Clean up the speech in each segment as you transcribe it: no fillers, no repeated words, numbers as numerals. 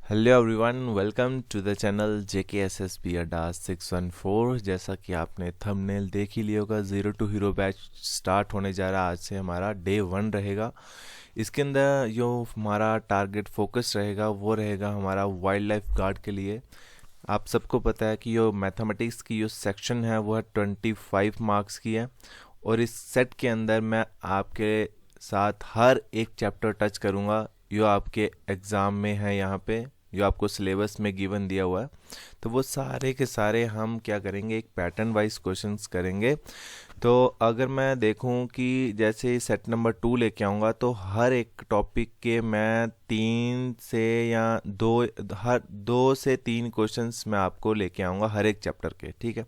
Hello everyone, welcome to the channel JKSSB Adda 614। जैसा कि आपने थंबनेल देख ही लिया होगा, zero to hero batch start होने जा रहा है। आज से हमारा डे 1 रहेगा। इसके अंदर जो हमारा टारगेट फोकस रहेगा वो रहेगा हमारा वाइल्ड लाइफ गार्ड के लिए। आप सबको पता है कि जो मैथमेटिक्स की जो सेक्शन है वो है 25 मार्क्स की है, और इस सेट के अंदर मैं आपके साथ हर एक चैप्टर टच करूँगा जो आपके एग्ज़ाम में है, यहाँ पे जो आपको सिलेबस में गिवन दिया हुआ है। तो वो सारे के सारे हम क्या करेंगे, एक पैटर्न वाइज क्वेश्चंस करेंगे। तो अगर मैं देखूं कि जैसे सेट नंबर 2 लेके आऊँगा तो हर एक टॉपिक के मैं 3 से या 2 से 3 क्वेश्चंस मैं आपको लेके आऊँगा हर एक चैप्टर के। ठीक है,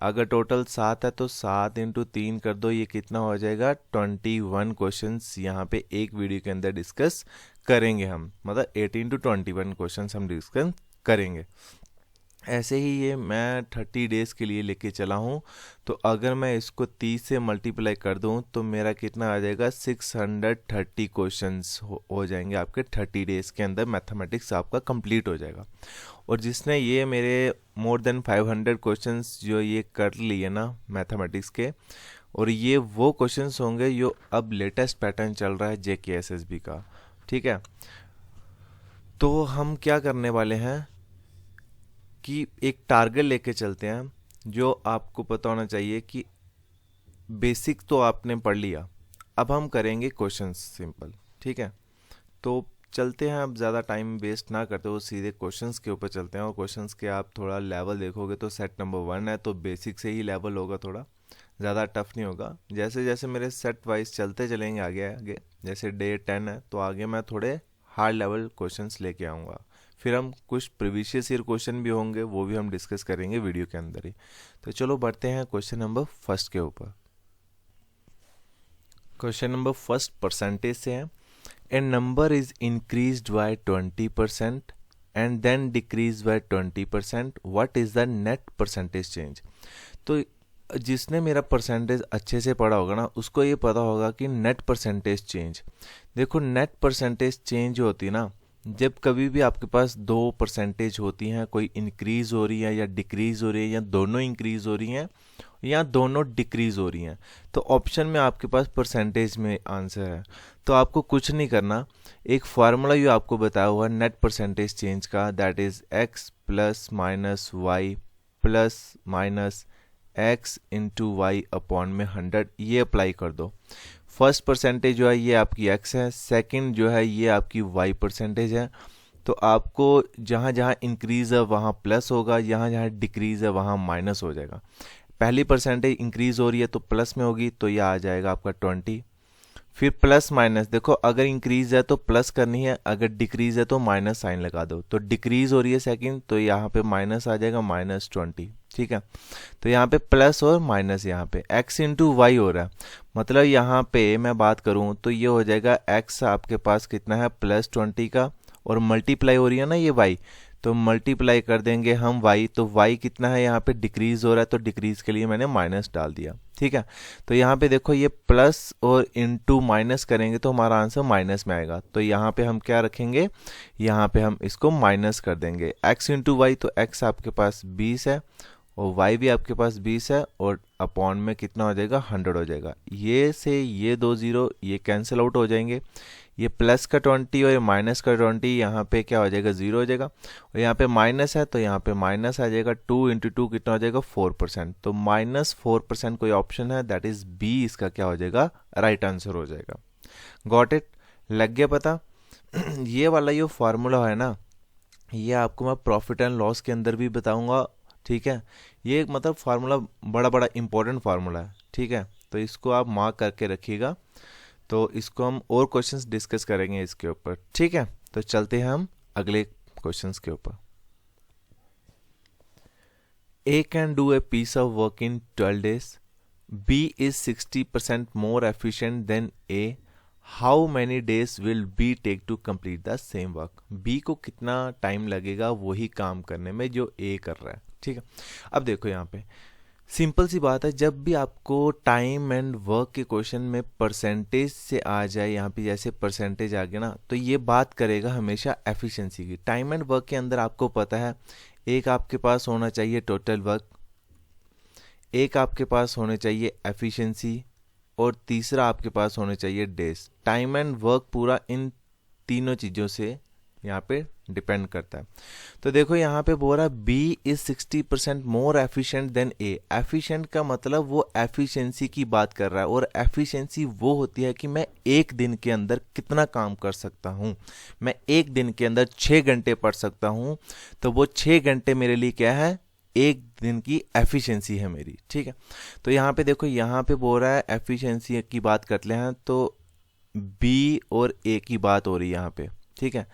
अगर टोटल 7 है तो 7 × 3 कर दो, ये कितना हो जाएगा 21 क्वेश्चंस यहाँ पे एक वीडियो के अंदर डिस्कस करेंगे हम। मतलब 18 to 21 क्वेश्चंस हम डिस्कस करेंगे। ऐसे ही ये मैं 30 डेज़ के लिए लेके चला हूँ। तो अगर मैं इसको 30 से मल्टीप्लाई कर दूँ तो मेरा कितना आ जाएगा, 630 क्वेश्चंस हो जाएंगे आपके 30 डेज़ के अंदर। मैथमेटिक्स आपका कंप्लीट हो जाएगा। और जिसने ये मेरे मोर देन 500 क्वेश्चंस जो ये कर लिए ना मैथमेटिक्स के, और ये वो क्वेश्चंस होंगे जो अब लेटेस्ट पैटर्न चल रहा है JKSSB का। ठीक है, तो हम क्या करने वाले हैं कि एक टारगेट लेके चलते हैं। जो आपको पता होना चाहिए कि बेसिक तो आपने पढ़ लिया, अब हम करेंगे क्वेश्चंस सिंपल। ठीक है, तो चलते हैं। अब ज़्यादा टाइम वेस्ट ना करते हो, सीधे क्वेश्चंस के ऊपर चलते हैं। और क्वेश्चंस के आप थोड़ा लेवल देखोगे तो सेट नंबर 1 है तो बेसिक से ही लेवल होगा, थोड़ा ज़्यादा टफ नहीं होगा। जैसे जैसे मेरे सेट वाइज चलते चलेंगे आगे आगे, जैसे डे 10 है तो आगे मैं थोड़े हार्ड लेवल क्वेश्चंस लेके आऊँगा। फिर हम कुछ प्रीवियस ईयर क्वेश्चन भी होंगे, वो भी हम डिस्कस करेंगे वीडियो के अंदर ही। तो चलो बढ़ते हैं क्वेश्चन नंबर फर्स्ट के ऊपर। क्वेश्चन नंबर फर्स्ट परसेंटेज से है। A number is increased by 20% and then decrease by 20%, what is the net percentage change. तो जिसने मेरा परसेंटेज अच्छे से पढ़ा होगा ना, उसको ये पता होगा कि नेट परसेंटेज चेंज। देखो, नेट परसेंटेज चेंज होती है ना, जब कभी भी आपके पास 2 परसेंटेज होती हैं, कोई इंक्रीज हो रही है या डिक्रीज हो रही है, या दोनों इंक्रीज हो रही हैं या दोनों डिक्रीज हो रही हैं, तो ऑप्शन में आपके पास परसेंटेज में आंसर है। तो आपको कुछ नहीं करना, एक फार्मूला जो आपको बताया हुआ नेट परसेंटेज चेंज का, that is x plus minus y plus minus x into y upon में 100, ये अप्लाई कर दो। फर्स्ट परसेंटेज जो है ये आपकी x है, सेकंड जो है ये आपकी y परसेंटेज है। तो आपको जहाँ जहाँ इंक्रीज है वहाँ प्लस होगा, जहाँ जहाँ डिक्रीज है वहाँ माइनस हो जाएगा। पहली परसेंटेज इंक्रीज हो रही है तो प्लस में होगी, तो यह आ जाएगा आपका 20। फिर प्लस माइनस, देखो अगर इंक्रीज है तो प्लस करनी है, अगर डिक्रीज है तो माइनस साइन लगा दो। तो डिक्रीज हो रही है सेकंड, तो यहाँ पे माइनस आ जाएगा -20। ठीक है, तो यहाँ पे प्लस और माइनस, यहाँ पे x इंटू वाई हो रहा है। मतलब यहाँ पे मैं बात करूँ तो ये हो जाएगा x आपके पास कितना है +20 का, और मल्टीप्लाई हो रही है ना ये y, तो मल्टीप्लाई कर देंगे हम y, तो y कितना है यहाँ पे डिक्रीज हो रहा है, तो डिक्रीज के लिए मैंने माइनस डाल दिया। ठीक है, तो यहाँ पे देखो ये प्लस और इंटू माइनस करेंगे तो हमारा आंसर माइनस में आएगा। तो यहाँ पे हम क्या रखेंगे, यहाँ पे हम इसको माइनस कर देंगे x इंटू वाई। तो x आपके पास 20 है और y भी आपके पास 20 है, और अपॉन में कितना हो जाएगा 100 हो जाएगा। ये से ये 2 0 ये कैंसिल आउट हो जाएंगे, ये प्लस का 20 और ये माइनस का 20, यहाँ पे क्या हो जाएगा 0 हो जाएगा, और यहाँ पे माइनस है तो यहाँ पे माइनस आ जाएगा। 2 इंटू 2 कितना हो जाएगा 4%, तो -4% कोई ऑप्शन है, दैट इज बी, इसका क्या हो जाएगा राइट आंसर हो जाएगा। गॉट इट, लग गया पता। ये वाला जो फार्मूला है ना, ये आपको मैं प्रॉफिट एंड लॉस के अंदर भी बताऊंगा। ठीक है, ये मतलब फार्मूला बड़ा बड़ा इंपॉर्टेंट फार्मूला है। ठीक है, तो इसको आप मार्क करके रखिएगा। तो इसको हम और क्वेश्चंस डिस्कस करेंगे इसके ऊपर। ठीक है, तो चलते हैं हम अगले क्वेश्चंस के ऊपर। A can do a piece of work in 12 days. B is 60% more efficient than A. How many days will B take to complete the same work? B को कितना टाइम लगेगा वही काम करने में जो A कर रहा है। ठीक है, अब देखो यहाँ पे सिंपल सी बात है, जब भी आपको टाइम एंड वर्क के क्वेश्चन में परसेंटेज से आ जाए, यहाँ पे जैसे परसेंटेज आ गया ना, तो ये बात करेगा हमेशा एफिशिएंसी की। टाइम एंड वर्क के अंदर आपको पता है, एक आपके पास होना चाहिए टोटल वर्क, एक आपके पास होने चाहिए एफिशिएंसी, और तीसरा आपके पास होने चाहिए डेज। टाइम एंड वर्क पूरा इन तीनों चीज़ों से यहाँ पे डिपेंड करता है। तो देखो यहाँ पे बोल रहा है B is 60% more efficient than A. Efficient का मतलब वो एफिशिएंसी की बात कर रहा है, और एफिशिएंसी वो होती है कि मैं एक दिन के अंदर कितना काम कर सकता हूँ। मैं एक दिन के अंदर 6 घंटे पढ़ सकता हूँ, तो वो 6 घंटे मेरे लिए क्या है, एक दिन की एफिशिएंसी है मेरी। ठीक है, तो यहाँ पे देखो, यहाँ पे बोल रहा है एफिशिएंसी की बात करते हैं, तो बी और ए की बात हो रही है यहाँ पे। ठीक है,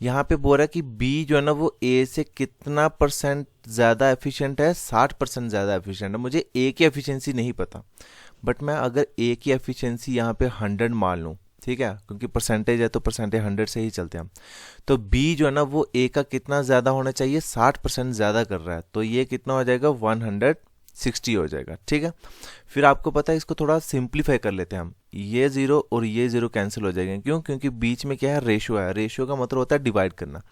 यहाँ पे बोल रहा है कि बी जो है ना वो ए से कितना परसेंट ज़्यादा एफिशिएंट है, 60% ज़्यादा एफिशिएंट है। मुझे ए की एफिशिएंसी नहीं पता, बट मैं अगर ए की एफिशिएंसी यहाँ पे 100 मान लूँ, ठीक है, क्योंकि परसेंटेज है तो परसेंटेज 100 से ही चलते हैं हम, तो बी जो है ना वो ए का कितना ज़्यादा होना चाहिए, 60% ज़्यादा कर रहा है, तो ये कितना हो जाएगा, 160 हो जाएगा। ठीक है, फिर आपको पता है, इसको थोड़ा सिंप्लीफाई कर लेते हैं हम, ये जीरो और ये जीरो कैंसिल हो जाएंगे। क्यों? क्योंकि बीच में क्या है, रेशियो है। रेशियो का मतलब होता है डिवाइड करना।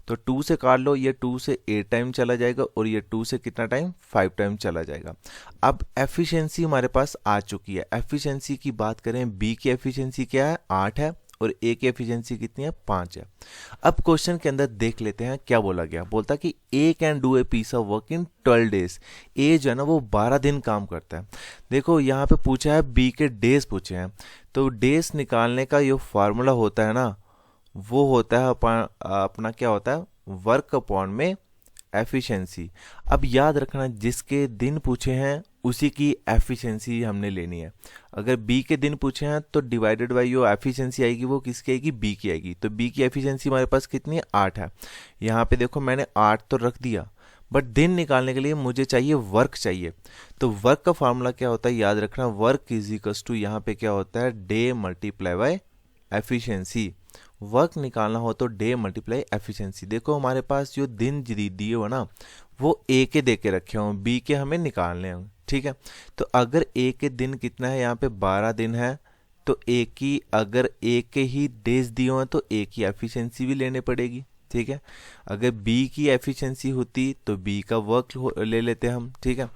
तो 2 से काट लो, ये 2 से 8 टाइम चला जाएगा, और ये 2 से कितना टाइम, 5 टाइम चला जाएगा। अब एफिशिएंसी हमारे पास आ चुकी है। एफिशिएंसी की बात करें, बी की एफिशिएंसी क्या है, 8 है, और ए की एफिशिएंसी कितनी है, 5 है। अब क्वेश्चन के अंदर देख लेते हैं क्या बोला गया। बोलता कि A can do a piece of work in 12 days. A जो है ना वो 12 दिन काम करता है। देखो यहाँ पे पूछा है बी के डेज पूछे हैं, तो डेज निकालने का जो फार्मूला होता है ना, वो होता है अपना क्या होता है, वर्क अपॉन में एफिशिएंसी। अब याद रखना, जिसके दिन पूछे हैं उसी की एफिशिएंसी हमने लेनी है। अगर बी के दिन पूछे हैं तो डिवाइडेड बाई जो एफिशिएंसी आएगी वो किसकी आएगी, बी की आएगी। तो बी की एफिशिएंसी हमारे पास कितनी है, 8 है। यहाँ पे देखो मैंने 8 तो रख दिया, बट दिन निकालने के लिए मुझे चाहिए वर्क चाहिए। तो वर्क का फार्मूला क्या होता है, याद रखना, वर्क इज इक्वल्स टू, यहाँ पे क्या होता है, day multiply by efficiency. Work निकालना हो तो डे मल्टीप्लाई एफिशिएंसी। देखो हमारे पास जो दिन दिए हो ना, वो ए के दे के रखे हों, बी के हमें निकालने हों। ठीक है, तो अगर ए के दिन कितना है, यहाँ पे 12 दिन है, तो ए की, अगर ए के ही डेज दिए हैं तो ए की एफिशिएंसी भी लेने पड़ेगी। ठीक है, अगर बी की एफिशिएंसी होती तो बी का वर्क ले लेते हम। ठीक है,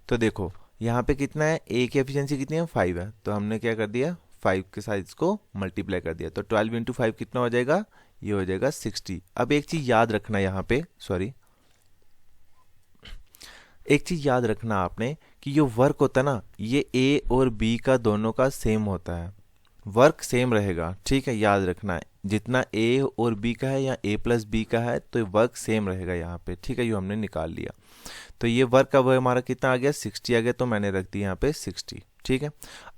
तो देखो यहाँ पे कितना है, ए की एफिशिएंसी कितनी है, 5 है, तो हमने क्या कर दिया, 5 के साथ इसको मल्टीप्लाई कर दिया, तो 12 इंटू 5 कितना हो जाएगा, ये हो जाएगा 60। अब एक चीज़ याद रखना यहाँ पे, सॉरी, एक चीज़ याद रखना आपने कि जो वर्क होता है ना, ये ए और बी का दोनों का सेम होता है, वर्क सेम रहेगा। ठीक है, याद रखना है, जितना ए और बी का है या ए प्लस बी का है, तो वर्क सेम रहेगा यहाँ पे। ठीक है, ये हमने निकाल लिया, तो ये वर्क अब हमारा कितना आ गया, 60 आ गया, तो मैंने रख दिया यहाँ पे 60। ठीक है,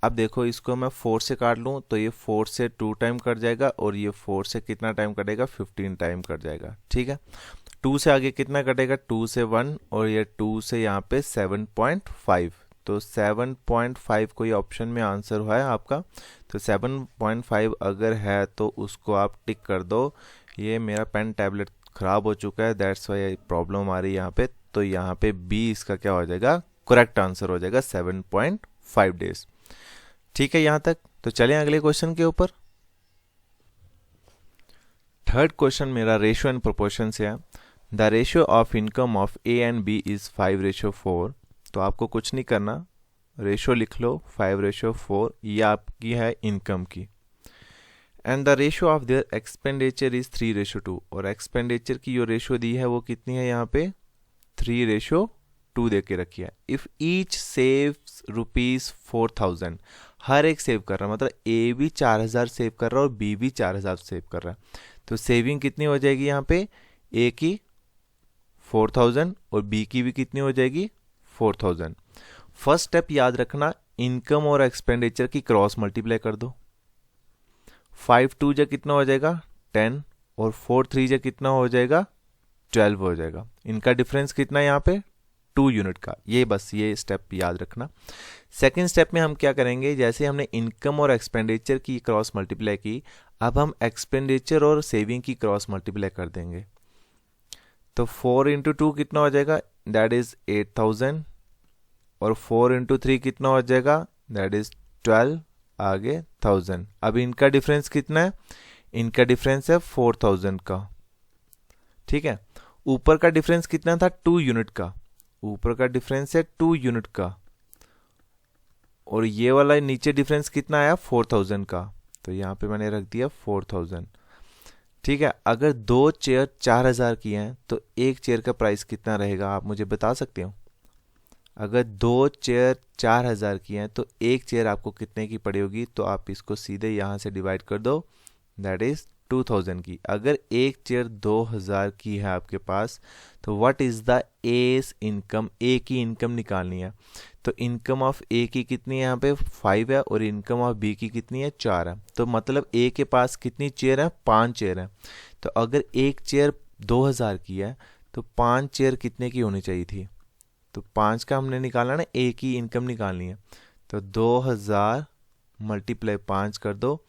अब देखो इसको मैं 4 से काट लूँ तो ये 4 से 2 टाइम कट जाएगा, और ये 4 से कितना टाइम कटेगा, 15 टाइम कट जाएगा। ठीक है, 2 से आगे कितना कटेगा, 2 से 1, और ये 2 से यहाँ पे 7.5, तो 7.5 कोई ऑप्शन में आंसर हुआ है आपका, तो 7.5 अगर है तो उसको आप टिक कर दो। ये मेरा पेन टैबलेट ख़राब हो चुका है, दैट्स वाई प्रॉब्लम आ रही है यहाँ पे, तो यहाँ पे बी इसका क्या हो जाएगा, करेक्ट आंसर हो जाएगा 7.5 डेज। ठीक है यहाँ तक, तो चलें अगले क्वेश्चन के ऊपर। थर्ड क्वेश्चन मेरा रेशियो एंड प्रोपोर्शन से है। The ratio of income of A and B is 5:4। तो आपको कुछ नहीं करना, रेशियो लिख लो 5:4, ये आपकी है इनकम की। And the ratio of their expenditure is 3:2, और एक्सपेंडिचर की जो रेशियो दी है वो कितनी है, यहाँ पे 3:2 दे के रखी है। इफ ईच सेव्स ₹4,000, हर एक सेव कर रहा है, मतलब ए भी 4,000 सेव कर रहा है और बी भी 4,000 सेव कर रहा है, तो सेविंग कितनी हो जाएगी यहाँ पे, ए की 4,000 और बी की भी कितनी हो जाएगी, 4,000। फर्स्ट स्टेप याद रखना, इनकम और एक्सपेंडिचर की क्रॉस मल्टीप्लाई कर दो। 5 2 जा कितना हो जाएगा, 10, और 4 3 जा कितना हो जाएगा, 12 हो जाएगा। इनका डिफरेंस कितना है यहाँ पे, 2 यूनिट का। ये बस ये स्टेप याद रखना। सेकेंड स्टेप में हम क्या करेंगे, जैसे हमने इनकम और एक्सपेंडिचर की क्रॉस मल्टीप्लाई की, अब हम एक्सपेंडिचर और सेविंग की क्रॉस मल्टीप्लाई कर देंगे। तो 4 × 2 कितना हो जाएगा, दैट इज 8,000, और 4 इंटू 3 कितना हो जाएगा, दैट इज 12, आगे 1000। अब इनका डिफरेंस कितना है, इनका डिफरेंस है 4000 का, ठीक है। ऊपर का डिफरेंस कितना था, 2 यूनिट का, ऊपर का डिफरेंस है 2 यूनिट का, और ये वाला नीचे डिफरेंस कितना आया 4000 का, तो यहाँ पे मैंने रख दिया 4000, ठीक है। अगर 2 चेयर 4000 की हैं तो एक चेयर का प्राइस कितना रहेगा, आप मुझे बता सकते हो। अगर 2 चेयर 4000 की हैं तो एक चेयर आपको कितने की पड़ी होगी, तो आप इसको सीधे यहाँ से डिवाइड कर दो, दैट इज 2000 की। अगर एक चेयर 2000 की है आपके पास, तो what is the S income, A की इनकम निकालनी है। तो इनकम ऑफ ए की कितनी है यहाँ पे 5 है, और इनकम ऑफ बी की कितनी है 4 है। तो मतलब ए के पास कितनी चेयर है, 5 चेयर है। तो अगर एक चेयर 2000 की है तो 5 चेयर कितने की होनी चाहिए थी, तो 5 का हमने निकाला ना, ए की इनकम निकालनी है। तो 2000 मल्टीप्लाई 5 कर दो,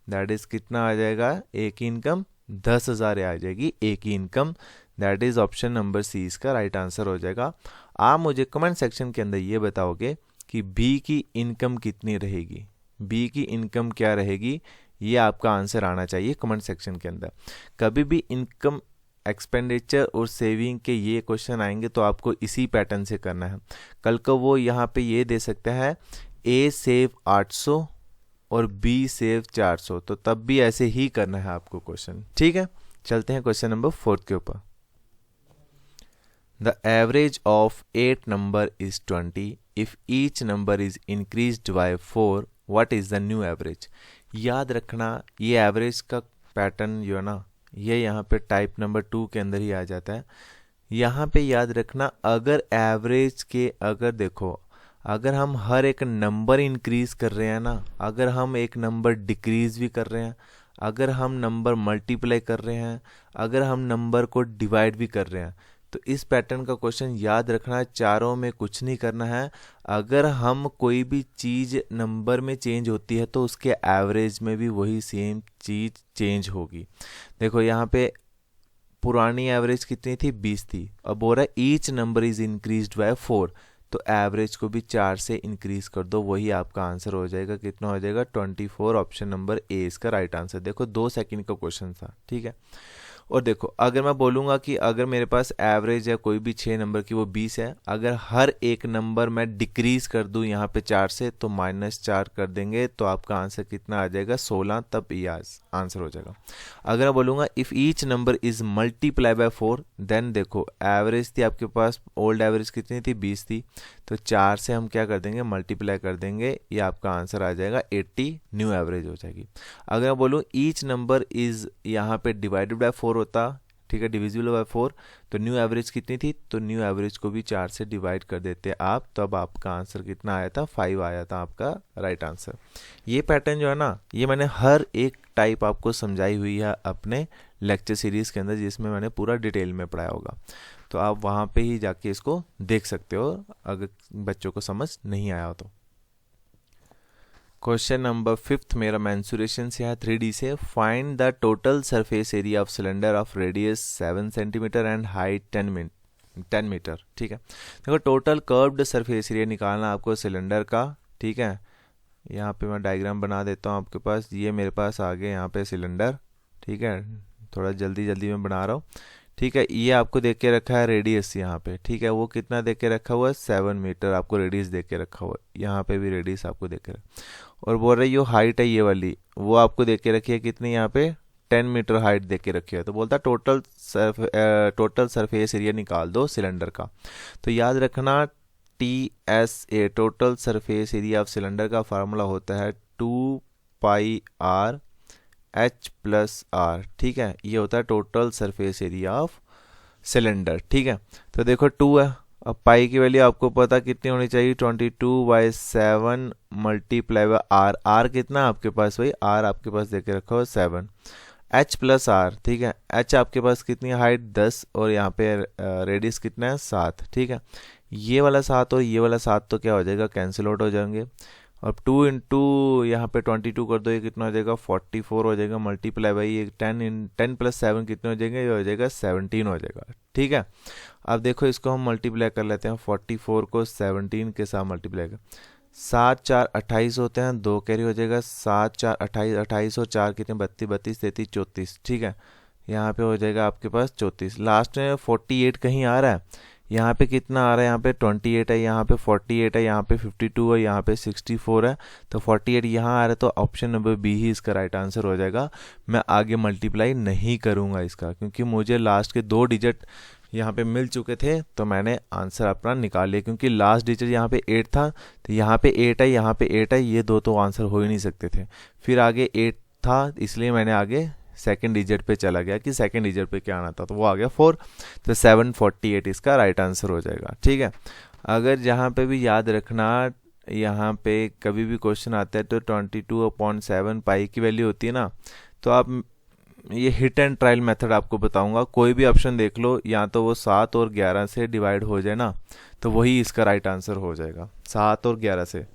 दैट इज कितना आ जाएगा, ए की इनकम 10,000 आ जाएगी, ए की income. That is option number C इसका राइट आंसर हो जाएगा। आप मुझे कमेंट सेक्शन के अंदर ये बताओगे कि बी की इनकम कितनी रहेगी, बी की इनकम क्या रहेगी, ये आपका आंसर आना चाहिए कमेंट सेक्शन के अंदर। कभी भी इनकम, एक्सपेंडिचर और सेविंग के ये क्वेश्चन आएंगे तो आपको इसी पैटर्न से करना है। कल को वो यहाँ पे ये दे सकता है ए सेव 800 और बी सेव 400, तो तब भी ऐसे ही करना है आपको क्वेश्चन, ठीक है। चलते हैं क्वेश्चन नंबर 4 के ऊपर। The average of 8 number is 20 if each number is increased bye 4, what is the new average. याद रखना ये एवरेज का पैटर्न जो है ना, ये यहाँ पे टाइप नंबर 2 के अंदर ही आ जाता है। यहाँ पे याद रखना, अगर एवरेज के, अगर देखो, अगर हम हर एक नंबर इंक्रीज कर रहे हैं ना, अगर हम एक नंबर डिक्रीज भी कर रहे हैं, अगर हम नंबर मल्टीप्लाई कर रहे हैं, अगर हम नंबर को डिवाइड भी कर रहे हैं, तो इस पैटर्न का क्वेश्चन याद रखना, चारों में कुछ नहीं करना है। अगर हम कोई भी चीज़ नंबर में चेंज होती है तो उसके एवरेज में भी वही सेम चीज़ चेंज होगी। देखो यहाँ पे पुरानी एवरेज कितनी थी, 20 थी, अब बोल रहा है each number is increased bye 4, तो एवरेज को भी 4 से इंक्रीज कर दो, वही आपका आंसर हो जाएगा। कितना हो जाएगा 24, ऑप्शन नंबर ए इसका राइट आंसर। देखो 2 सेकंड का क्वेश्चन था, ठीक है। और देखो अगर मैं बोलूँगा कि अगर मेरे पास एवरेज है कोई भी 6 नंबर की, वो 20 है, अगर हर एक नंबर मैं डिक्रीज कर दूँ यहाँ पे 4 से, तो -4 कर देंगे, तो आपका आंसर कितना आ जाएगा 16, तब ये आंसर हो जाएगा। अगर मैं बोलूँगा if each number is multiply by 4, then देखो एवरेज थी आपके पास, ओल्ड एवरेज कितनी थी 20 थी, तो 4 से हम क्या कर देंगे मल्टीप्लाई कर देंगे, ये आपका आंसर आ जाएगा 80, न्यू एवरेज हो जाएगी। अगर मैं बोलूँ ईच नंबर इज यहाँ पे डिवाइडेड बाय 4 होता, ठीक है, डिविजिबल बाय 4, तो न्यू एवरेज कितनी थी, तो न्यू एवरेज को भी 4 से डिवाइड कर देते आप, तो अब आपका आंसर कितना आया था 5 आया था आपका राइट आंसर। ये पैटर्न जो है ना, ये मैंने हर एक टाइप आपको समझाई हुई है अपने लेक्चर सीरीज़ के अंदर, जिसमें मैंने पूरा डिटेल में पढ़ाया होगा, तो आप वहाँ पे ही जाके इसको देख सकते हो अगर बच्चों को समझ नहीं आया हो तो। क्वेश्चन नंबर 5 मेरा मेंसुरेशन से है 3D से। Find the total surface area of cylinder of radius 7 centimetre and height 10 metre, ठीक है। देखो टोटल कर्व्ड सरफेस एरिया निकालना आपको सिलेंडर का, ठीक है। यहाँ पे मैं डायग्राम बना देता हूँ आपके पास, ये मेरे पास आ गए यहाँ पे सिलेंडर, ठीक है, थोड़ा जल्दी जल्दी में बना रहा हूँ, ठीक है। ये आपको देख के रखा है रेडियस यहाँ पे, ठीक है, वो कितना देख के रखा हुआ है 7 मीटर आपको रेडियस देख के रखा हुआ है, यहाँ पे भी रेडियस आपको देख के और बोल रहे जो हाइट है ये वाली, वो आपको देख के रखी है कितनी, यहाँ पे 10 मीटर हाइट देख के रखी है, तो बोलता टोटल सरफेस एरिया निकाल दो सिलेंडर का। तो याद रखना TSA total surface area of cylinder का फार्मूला होता है 2πr H+R, ठीक है, ये होता है total surface area of cylinder, ठीक है। तो देखो 2 है, अब पाई की वैल्यू आपको पता कितनी होनी चाहिए 22/7 मल्टीप्लाई बाय आर, आर कितना आपके पास, भाई आर आपके पास देके रखा हो 7, H+R, ठीक है। H आपके पास कितनी हाइट 10 और यहाँ पे रेडियस कितना है 7, ठीक है। ये वाला 7 और ये वाला 7 तो क्या हो जाएगा कैंसिल आउट हो जाएंगे, अब 2 इंटू यहाँ पे 22 कर दो, ये कितना हो जाएगा 44 हो जाएगा, मल्टीप्लाई बाई ये 10 प्लस 7 कितने हो जाएंगे, ये हो जाएगा 17 हो जाएगा। ठीक है, अब देखो इसको हम मल्टीप्लाई कर लेते हैं, 44 को 17 के साथ मल्टीप्लाई कर, 7 4 28 होते हैं, 2 कैरी हो जाएगा, 7 4 28, 28 और 4 कितने 32, 32 33 34। ठीक है, यहाँ पे हो जाएगा आपके पास 34, लास्ट में 48 कहीं आ रहा है, यहाँ पे कितना आ रहा है, यहाँ पे 28 है, यहाँ पे 48 है, यहाँ पे 52 है, यहाँ पे 64 है, तो 48 यहाँ आ रहा है, तो ऑप्शन नंबर बी ही इसका राइट आंसर हो जाएगा। मैं आगे मल्टीप्लाई नहीं करूँगा इसका, क्योंकि मुझे लास्ट के 2 डिजिट यहाँ पे मिल चुके थे, तो मैंने आंसर अपना निकाल लिया, क्योंकि लास्ट डिजिट यहाँ पे 8 था, तो यहाँ पे 8 है, यहाँ पे 8 है, ये दो तो आंसर हो ही नहीं सकते थे। फिर आगे 8 था, इसलिए मैंने आगे सेकेंड डिजिट पे चला गया कि सेकेंड डिजिट पे क्या आना था, तो वो आ गया 4, तो 748 इसका राइट आंसर हो जाएगा। ठीक है, अगर जहाँ पे भी याद रखना, यहाँ पे कभी भी क्वेश्चन आता है तो 22/7 पाई की वैल्यू होती है ना, तो आप ये हिट एंड ट्रायल मेथड आपको बताऊंगा, कोई भी ऑप्शन देख लो, या तो वो 7 और 11 से डिवाइड हो जाए ना, तो वही इसका राइट आंसर हो जाएगा, 7 और 11 से।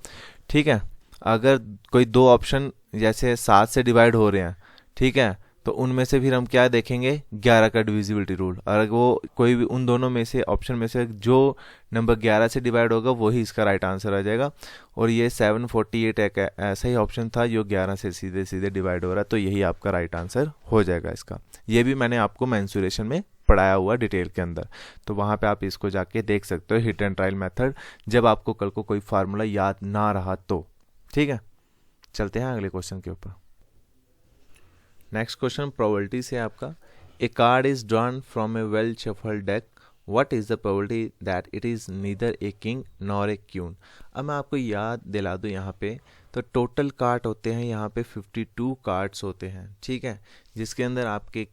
ठीक है, अगर कोई 2 ऑप्शन जैसे 7 से डिवाइड हो रहे हैं, ठीक है, तो उनमें से फिर हम क्या देखेंगे, 11 का डिविजिबिलिटी रूल, और वो कोई भी उन दोनों में से ऑप्शन में से जो नंबर 11 से डिवाइड होगा वही इसका राइट आंसर आ जाएगा। और ये 748 एक ऐसा ही ऑप्शन था जो 11 से सीधे सीधे डिवाइड हो रहा है, तो यही आपका राइट आंसर हो जाएगा इसका। ये भी मैंने आपको मेंसुरेशन में पढ़ाया हुआ डिटेल के अंदर, तो वहाँ पे आप इसको जाके देख सकते हो, हिट एंड ट्रायल मेथड, जब आपको कल को कोई फार्मूला याद ना रहा तो। ठीक है, चलते हैं अगले क्वेश्चन के ऊपर। नेक्स्ट क्वेश्चन प्रोबेबिलिटी से आपका, a card is drawn from a well shuffled deck, what is the probability that it is neither a king nor a queen. अब मैं आपको याद दिला दूं, यहाँ पे तो टोटल कार्ड होते हैं, यहाँ पे 52 कार्ड्स होते हैं। ठीक है, जिसके अंदर आपके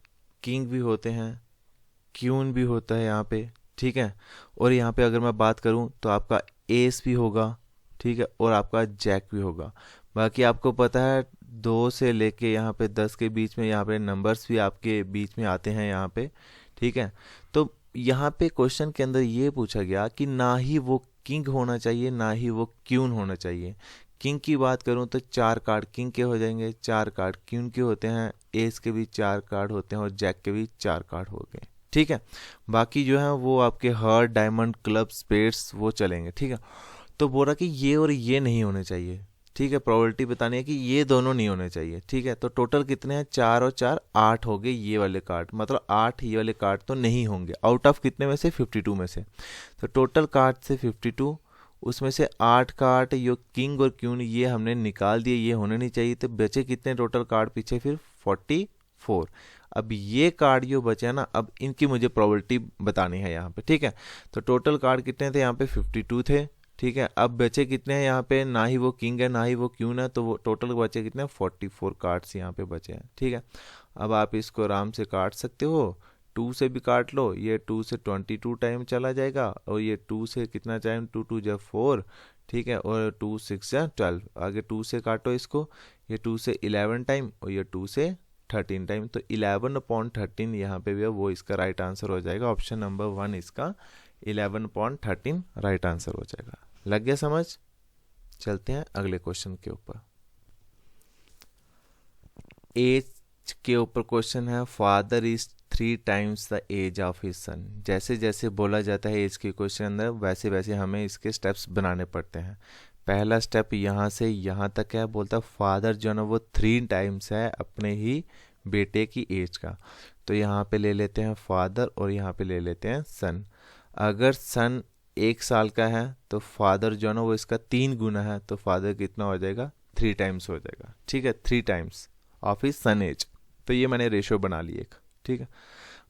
किंग भी होते हैं, क्यून भी होता है यहाँ पे। ठीक है, और यहाँ पे अगर मैं बात करूँ तो आपका एस भी होगा, ठीक है, और आपका जैक भी होगा। बाकी आपको पता है 2 से लेके यहाँ पे 10 के बीच में यहाँ पे नंबर्स भी आपके बीच में आते हैं यहाँ पे। ठीक है, तो यहाँ पे क्वेश्चन के अंदर ये पूछा गया कि ना ही वो किंग होना चाहिए ना ही वो क्यून होना चाहिए। किंग की बात करूँ तो 4 कार्ड किंग के हो जाएंगे, 4 कार्ड क्यून के होते हैं, एस के भी 4 कार्ड होते हैं और जैक के भी 4 कार्ड हो गए। ठीक है, बाकी जो है वो आपके हार्ट, डायमंड, क्लब, स्पेड्स वो चलेंगे। ठीक है, तो बोल रहा कि ये और ये नहीं होने चाहिए। ठीक है, प्रोबेबिलिटी बतानी है कि ये दोनों नहीं होने चाहिए। ठीक है, तो टोटल कितने हैं, 4 और 4 8 हो गए ये वाले कार्ड, मतलब 8 ये वाले कार्ड तो नहीं होंगे, आउट ऑफ कितने में से, 52 में से। तो टोटल कार्ड से 52, उसमें से 8 कार्ड यो किंग और क्यून ये हमने निकाल दिए, ये होने नहीं चाहिए, तो बचे कितने टोटल कार्ड पीछे फिर 44। अब ये कार्ड जो बचे ना, अब इनकी मुझे प्रोबेबिलिटी बतानी है यहाँ पे। ठीक है, तो टोटल कार्ड कितने थे, यहाँ पे 52 थे। ठीक है, अब बचे कितने हैं यहाँ पे, ना ही वो किंग है ना ही वो क्यून है, तो वो टोटल बचे कितने, 44 कार्ड्स यहाँ पे बचे हैं। ठीक है, अब आप इसको आराम से काट सकते हो, 2 से भी काट लो, ये 2 से 22 टाइम चला जाएगा, और ये 2 से कितना टाइम, 2 2 जा 4। ठीक है, और 2 6 जा 12, आगे 2 से काटो इसको, ये 2 से 11 टाइम और ये 2 से 13 टाइम, तो 11/13 यहाँ पे भी है, वो इसका राइट आंसर हो जाएगा। ऑप्शन नंबर 1 इसका 11/13 राइट आंसर हो जाएगा। लग गया समझ? चलते हैं अगले क्वेश्चन के ऊपर। एज के ऊपर क्वेश्चन है, father is 3 times the age of his son. जैसे जैसे बोला जाता है एज के क्वेश्चन अंदर, वैसे वैसे हमें इसके स्टेप्स बनाने पड़ते हैं। पहला स्टेप यहाँ से यहाँ तक है, बोलता फादर जो है ना वो 3 times है अपने ही बेटे की एज का। तो यहाँ पे ले लेते हैं फादर और यहाँ पे ले लेते हैं सन। अगर सन 1 साल का है तो फादर जो है ना वो इसका 3 गुना है, तो फादर कितना हो जाएगा, 3 times हो जाएगा। ठीक है, 3 times of his son age. तो ये मैंने रेशो बना ली एक। ठीक है,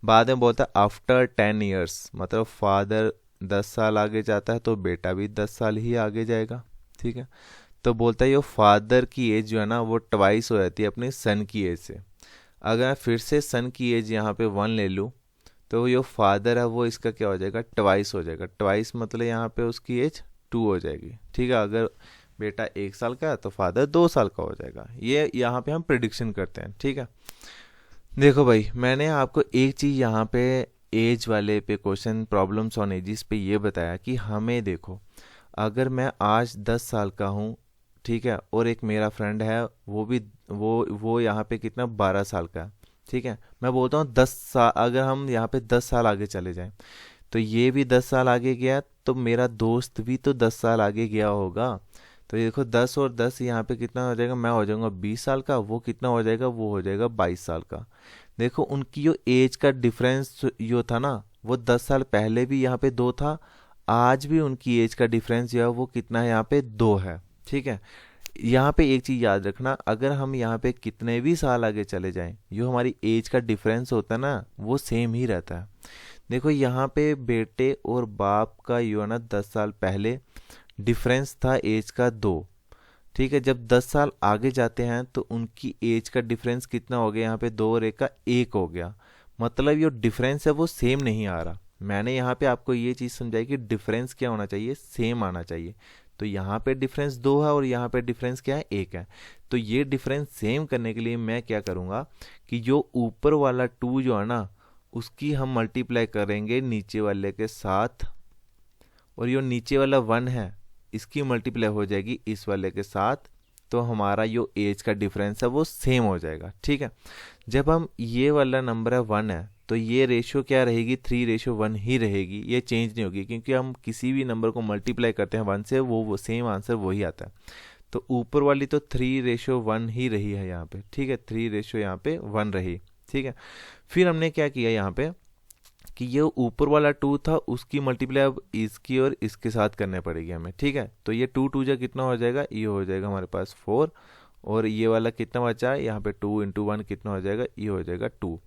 बाद में बोलता है आफ्टर 10 years, मतलब फादर 10 साल आगे जाता है तो बेटा भी 10 साल ही आगे जाएगा। ठीक है, तो बोलता है ये फादर की एज जो है ना वो ट्वाइस हो जाती है अपने सन की एज से। अगर फिर से सन की एज यहाँ पे 1 ले लूँ तो जो फादर है वो इसका क्या हो जाएगा, ट्वाइस हो जाएगा। ट्वाइस मतलब यहाँ पे उसकी एज 2 हो जाएगी। ठीक है, अगर बेटा 1 साल का है तो फादर 2 साल का हो जाएगा। ये यहाँ पे हम प्रिडिक्शन करते हैं। ठीक है, देखो भाई मैंने आपको एक चीज़ यहाँ पे एज वाले पे क्वेश्चन प्रॉब्लम्स ऑन एजिस पे ये बताया कि हमें देखो, अगर मैं आज 10 साल का हूँ, ठीक है, और एक मेरा फ्रेंड है वो भी वो यहाँ पे कितना 12 साल का है, ठीक है। मैं बोलता हूँ 10 साल, अगर हम यहाँ पे 10 साल आगे चले जाएं तो ये भी 10 साल आगे गया, तो मेरा दोस्त भी तो 10 साल आगे गया होगा। तो ये देखो 10 और 10 यहाँ पे कितना हो जाएगा, मैं हो जाऊंगा 20 साल का, वो कितना हो जाएगा, वो हो जाएगा 22 साल का। देखो उनकी जो एज का डिफरेंस जो था ना, वो 10 साल पहले भी यहाँ पे 2 था, आज भी उनकी एज का डिफरेंस जो है वो कितना है, यहाँ पे 2 है, ठीक है। यहाँ पे एक चीज याद रखना, अगर हम यहाँ पे कितने भी साल आगे चले जाएं, जो हमारी एज का डिफरेंस होता है ना, वो सेम ही रहता है। देखो यहाँ पे बेटे और बाप का जो है ना 10 साल पहले डिफरेंस था एज का 2, ठीक है। जब 10 साल आगे जाते हैं तो उनकी एज का डिफरेंस कितना हो गया, यहाँ पे 2 और 1 का 1 हो गया। मतलब ये डिफरेंस है वो सेम नहीं आ रहा। मैंने यहाँ पे आपको ये चीज़ समझाई कि डिफरेंस क्या होना चाहिए, सेम आना चाहिए। तो यहाँ पे डिफरेंस 2 है और यहाँ पे डिफरेंस क्या है, 1 है। तो ये डिफरेंस सेम करने के लिए मैं क्या करूँगा कि जो ऊपर वाला 2 जो है ना, उसकी हम मल्टीप्लाई करेंगे नीचे वाले के साथ, और ये नीचे वाला 1 है इसकी मल्टीप्लाई हो जाएगी इस वाले के साथ, तो हमारा जो एज का डिफरेंस है वो सेम हो जाएगा, ठीक है। जब हम ये वाला नंबर है 1 है, तो ये रेशियो क्या रहेगी, 3:1 ही रहेगी, ये चेंज नहीं होगी, क्योंकि हम किसी भी नंबर को मल्टीप्लाई करते हैं 1 से, वो सेम आंसर वही आता है। तो ऊपर वाली तो 3:1 ही रही है यहाँ पे, ठीक है, 3 यहाँ पे 1 रही, ठीक है। फिर हमने क्या किया यहाँ पे कि ये ऊपर वाला 2 था, उसकी मल्टीप्लाई अब इसकी और इसके साथ करने पड़ेगी हमें, ठीक है। तो ये 2 जा कितना हो जाएगा, ये हो जाएगा हमारे पास 4, और ये वाला कितना बचा है यहाँ पे 2 × 1 कितना हो जाएगा, ये हो जाएगा 2।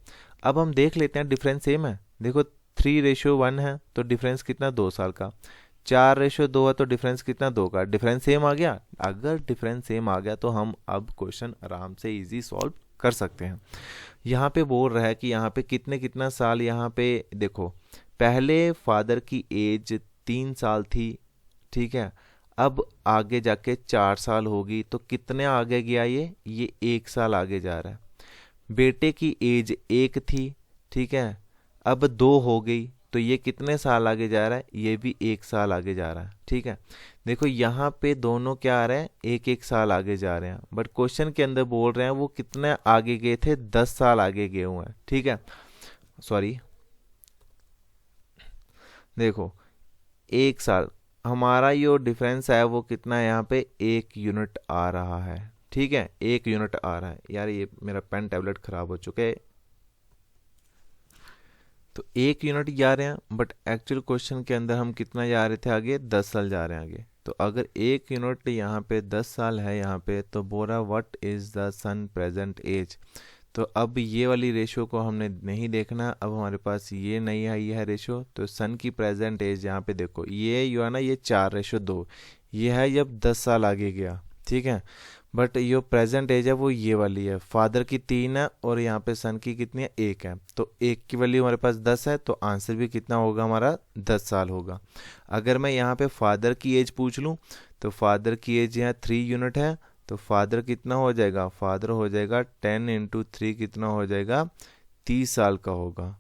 अब हम देख लेते हैं डिफरेंस सेम है। देखो 3:1 है तो डिफरेंस कितना, 2 साल का। 4:2 है तो डिफरेंस कितना, 2 का। डिफरेंस सेम आ गया। अगर डिफरेंस सेम आ गया तो हम अब क्वेश्चन आराम से इजी सॉल्व कर सकते हैं। यहाँ पे बोल रहा है कि यहाँ पे कितना साल, यहाँ पे देखो पहले फादर की एज 3 साल थी, ठीक है। अब आगे जाके 4 साल होगी, तो कितने आगे गया ये 1 साल आगे जा रहा है। बेटे की एज 1 थी, ठीक है, अब 2 हो गई, तो ये कितने साल आगे जा रहा है, ये भी 1 साल आगे जा रहा है, ठीक है। देखो यहाँ पे दोनों क्या आ रहे हैं, 1-1 साल आगे जा रहे हैं, बट क्वेश्चन के अंदर बोल रहे हैं वो कितने आगे गए थे, 10 साल आगे गए हुए हैं, ठीक है। सॉरी, देखो 1 साल हमारा जो डिफरेंस है वो कितना है, यहाँ पे 1 यूनिट आ रहा है, ठीक है, 1 यूनिट आ रहा है। यार ये मेरा पेन टैबलेट खराब हो चुका है, तो 1 यूनिट जा रहे हैं, बट एक्चुअल क्वेश्चन के अंदर हम कितना जा रहे थे आगे, 10 साल जा रहे हैं आगे। तो अगर 1 यूनिट यहाँ पे 10 साल है यहाँ पे, तो बोल रहा what is the son present age. तो अब ये वाली रेशियो को हमने नहीं देखना, अब हमारे पास ये नहीं है, ये है रेशियो। तो सन की प्रेजेंट एज यहाँ पे देखो, ये जो है ना, ये 4:2, ये है जब 10 साल आगे गया, ठीक है। बट ये प्रेजेंट एज है वो ये वाली है, फादर की 3 है और यहाँ पे सन की कितनी है, 1 है। तो 1 की वैल्यू हमारे पास 10 है, तो आंसर भी कितना होगा हमारा, 10 साल होगा। अगर मैं यहाँ पे फादर की एज पूछ लूँ, तो फादर की एज यहाँ 3 यूनिट है, तो फादर कितना हो जाएगा, फादर हो जाएगा 10 × 3 कितना हो जाएगा, 30 साल का होगा,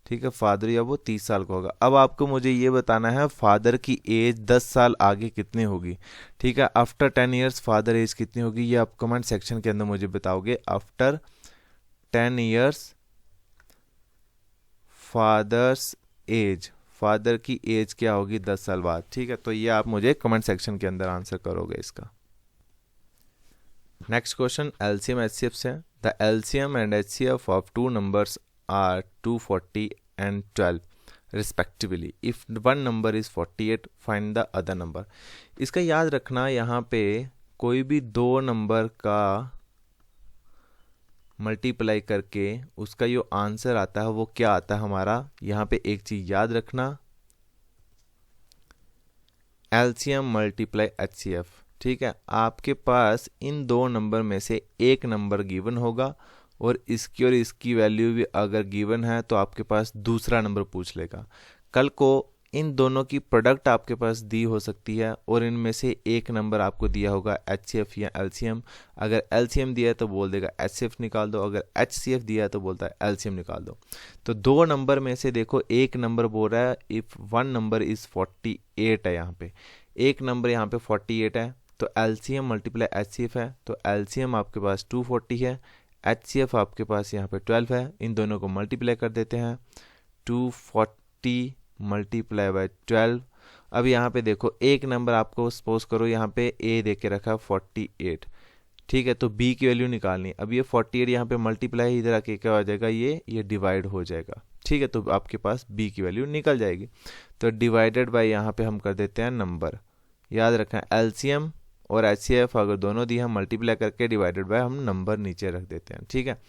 ठीक है। फादर या वो 30 साल का होगा। अब आपको मुझे ये बताना है फादर की एज 10 साल आगे कितनी होगी, ठीक है। आफ्टर 10 ईयर्स फादर एज कितनी होगी, ये आप कमेंट सेक्शन के अंदर मुझे बताओगे। After 10 years father's age, father की एज क्या होगी 10 साल बाद, ठीक है। तो ये आप मुझे कमेंट सेक्शन के अंदर आंसर करोगे इसका। नेक्स्ट क्वेश्चन एलसीएम एचसीएफ से। The LCM and HCF of 2 numbers are 240 and 12 respectively. If one number is 48, find the other number. इसका याद रखना, यहाँ पे कोई भी 2 नंबर का मल्टीप्लाई करके उसका जो आंसर आता है वो क्या आता है हमारा। यहाँ पे एक चीज याद रखना, एलसीएम मल्टीप्लाई एचसीएफ, ठीक है। आपके पास इन 2 नंबर में से एक नंबर गिवन होगा और इसकी और इसकी वैल्यू भी अगर गिवन है तो आपके पास दूसरा नंबर पूछ लेगा। कल को इन दोनों की प्रोडक्ट आपके पास दी हो सकती है और इनमें से एक नंबर आपको दिया होगा एचसीएफ या एलसीएम। अगर एलसीएम दिया है तो बोल देगा एचसीएफ निकाल दो, अगर एचसीएफ दिया है तो बोलता है एलसीएम निकाल दो। तो 2 नंबर में से देखो एक नंबर बोल रहा है इफ 1 नंबर इज 48 है, यहाँ पे एक नंबर यहाँ पे 48 है, तो LCM मल्टीप्लाई HCF है, तो LCM आपके पास 240 है, HCF आपके पास यहाँ पे 12 है, इन दोनों को मल्टीप्लाई कर देते हैं, 240 मल्टीप्लाई बाय 12। अब यहाँ पे देखो एक नंबर आपको सपोज करो यहाँ पे A दे के रखा 48, ठीक है, तो B की वैल्यू निकालनी। अब ये 48 यहाँ पे मल्टीप्लाई इधर आके क्या हो जाएगा, ये डिवाइड हो जाएगा, ठीक है, तो आपके पास B की वैल्यू निकल जाएगी। तो डिवाइडेड बाय यहाँ पे हम कर देते हैं नंबर, याद रखें LCM और HCF अगर दोनों दी हम मल्टीप्लाई करके डिवाइडेड बाय हम नंबर नीचे रख देते हैं, ठीक है।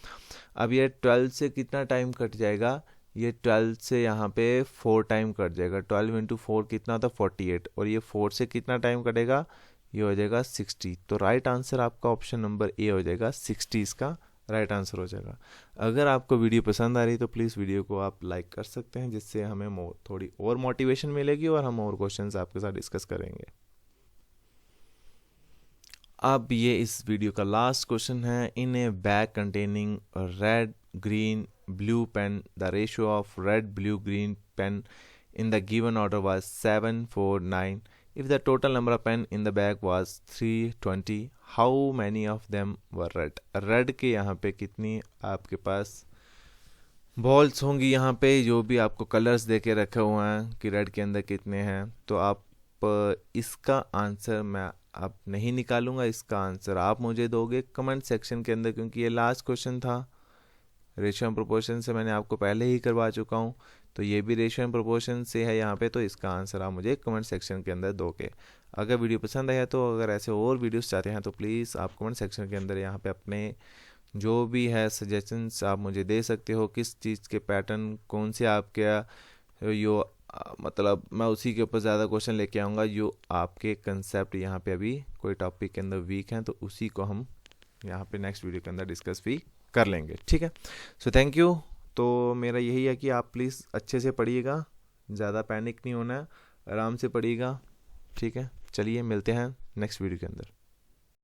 अब ये 12 से कितना टाइम कट जाएगा, ये 12 से यहाँ पे 4 टाइम कट जाएगा, 12 इंटू 4 कितना होता है 48, और ये 4 से कितना टाइम कटेगा, ये हो जाएगा 60। तो राइट आंसर आपका ऑप्शन नंबर ए हो जाएगा, 60 इसका राइट आंसर हो जाएगा। अगर आपको वीडियो पसंद आ रही तो प्लीज़ वीडियो को आप लाइक कर सकते हैं, जिससे हमें थोड़ी और मोटिवेशन मिलेगी और हम और क्वेश्चंस आपके साथ डिस्कस करेंगे। अब ये इस वीडियो का लास्ट क्वेश्चन है। In a bag containing red green blue pen the ratio of red blue green pen in the given order was 7 4 9. If the total number of pen in the bag was 320, how many of them were red? Red के यहाँ पे कितनी आपके पास balls होंगी, यहाँ पे जो भी आपको कलर्स दे के रखे हुए हैं कि रेड के अंदर कितने हैं, तो आप इसका आंसर मैं अब नहीं निकालूंगा, इसका आंसर आप मुझे दोगे कमेंट सेक्शन के अंदर, क्योंकि ये लास्ट क्वेश्चन था। रेशियो एंड प्रोपोर्शन से मैंने आपको पहले ही करवा चुका हूँ, तो ये भी रेशियो एंड प्रोपोर्शन से है यहाँ पे, तो इसका आंसर आप मुझे कमेंट सेक्शन के अंदर दोगे। अगर वीडियो पसंद आया तो अगर ऐसे और वीडियोस चाहते हैं तो प्लीज़ आप कमेंट सेक्शन के अंदर यहाँ पे अपने जो भी है सजेशंस आप मुझे दे सकते हो, किस चीज़ के पैटर्न कौन से आपके यो मतलब मैं उसी के ऊपर ज़्यादा क्वेश्चन लेके आऊँगा। जो आपके कंसेप्ट यहाँ पे अभी कोई टॉपिक के अंदर वीक हैं तो उसी को हम यहाँ पे नेक्स्ट वीडियो के अंदर डिस्कस भी कर लेंगे, ठीक है। So thank you. तो मेरा यही है कि आप प्लीज़ अच्छे से पढ़िएगा, ज़्यादा पैनिक नहीं होना है, आराम से पढ़िएगा, ठीक है। चलिए मिलते हैं नेक्स्ट वीडियो के अंदर।